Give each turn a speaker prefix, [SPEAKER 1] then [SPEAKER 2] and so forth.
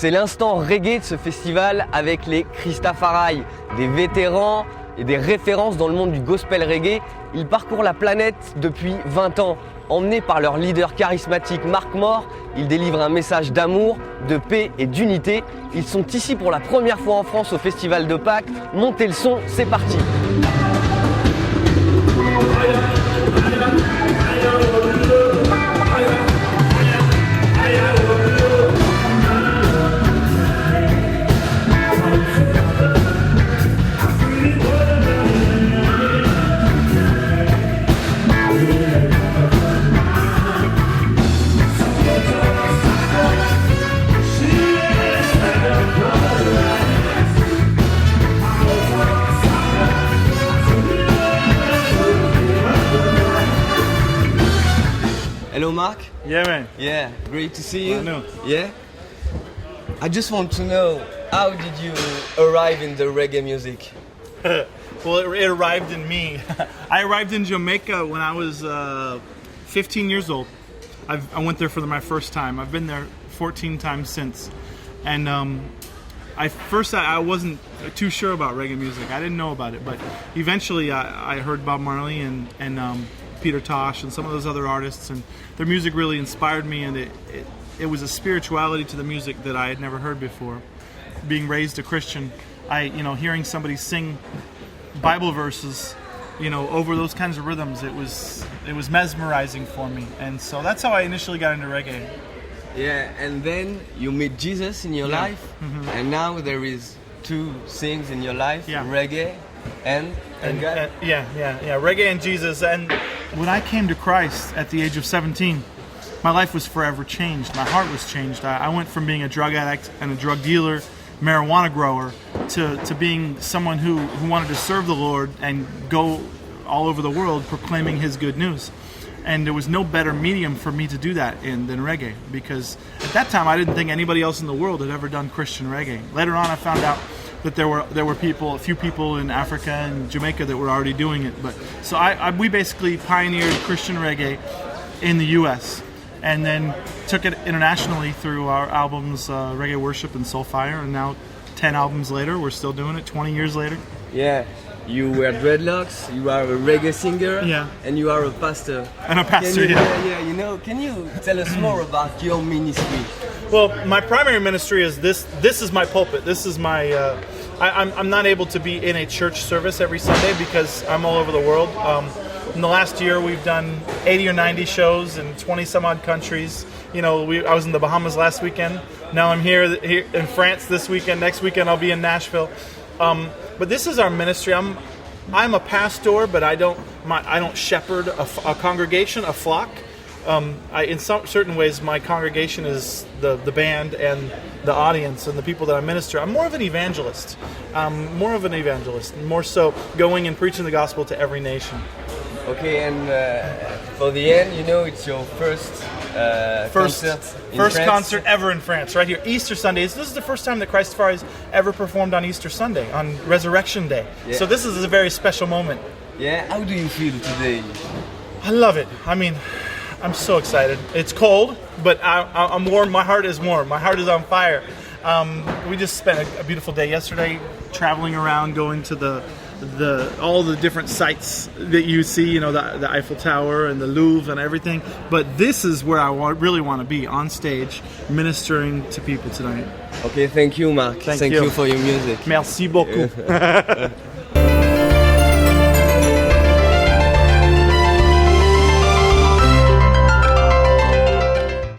[SPEAKER 1] C'est l'instant reggae de ce festival avec les Christafari, des vétérans et des références dans le monde du gospel reggae. Ils parcourent la planète depuis 20 ans. Emmenés par leur leader charismatique Marc Mort, ils délivrent un message d'amour, de paix et d'unité. Ils sont ici pour la première fois en France au Festival de Pâques. Montez le son, c'est parti! Hello Mark.
[SPEAKER 2] Yeah, man.
[SPEAKER 1] Yeah, great to see you.
[SPEAKER 2] I know.
[SPEAKER 1] Yeah. I just want to know, how did you arrive in the reggae music?
[SPEAKER 2] Well, it arrived in me. I arrived in Jamaica when I was 15 years old. I went there for my first time. I've been there 14 times since. And I wasn't too sure about reggae music. I didn't know about it, but eventually I heard Bob Marley and Peter Tosh and some of those other artists, and their music really inspired me, and it was a spirituality to the music that I had never heard before. Being raised a Christian, hearing somebody sing Bible verses, over those kinds of rhythms, it was mesmerizing for me, and so that's how I initially got into reggae.
[SPEAKER 1] Yeah, and then you meet Jesus in your life, and now there is two things in your life, reggae and God.
[SPEAKER 2] Reggae and Jesus. And when I came to Christ at the age of 17, my life was forever changed. My heart was changed. I went from being a drug addict and a drug dealer, marijuana grower, to being someone who wanted to serve the Lord and go all over the world proclaiming His good news. And there was no better medium for me to do that than reggae, because at that time I didn't think anybody else in the world had ever done Christian reggae. Later on I found out that there were a few people in Africa and Jamaica that were already doing it. But so we basically pioneered Christian reggae in the U.S. and then took it internationally through our albums Reggae Worship and Soulfire, and now 10 albums later we're still doing it 20 years later.
[SPEAKER 1] Yeah. You wear dreadlocks, you are a reggae singer, and you are a pastor.
[SPEAKER 2] And a pastor,
[SPEAKER 1] Can you tell us more about your ministry?
[SPEAKER 2] Well, my primary ministry is this. This is my pulpit. This is my. I'm not able to be in a church service every Sunday because I'm all over the world. In the last year, we've done 80 or 90 shows in 20 some odd countries. I was in the Bahamas last weekend. Now I'm here in France this weekend. Next weekend I'll be in Nashville. But this is our ministry. I'm a pastor, but I don't shepherd a congregation, a flock. In certain ways, my congregation is the band and the audience and the people that I minister. I'm more of an evangelist. More so going and preaching the gospel to every nation.
[SPEAKER 1] Okay, and for the end, it's your first
[SPEAKER 2] concert ever in France, right here, Easter Sunday. This is the first time that Christafari has ever performed on Easter Sunday, on Resurrection Day. Yeah. So this is a very special moment.
[SPEAKER 1] Yeah, how do you feel today?
[SPEAKER 2] I love it. I mean, I'm so excited. It's cold, but I'm warm. My heart is warm. My heart is on fire. We just spent a beautiful day yesterday traveling around, going to all the different sites that you see, the Eiffel Tower and the Louvre and everything. But this is where I really want to be, on stage, ministering to people tonight.
[SPEAKER 1] Okay, thank you, Mark. Thank you for your music.
[SPEAKER 2] Merci beaucoup.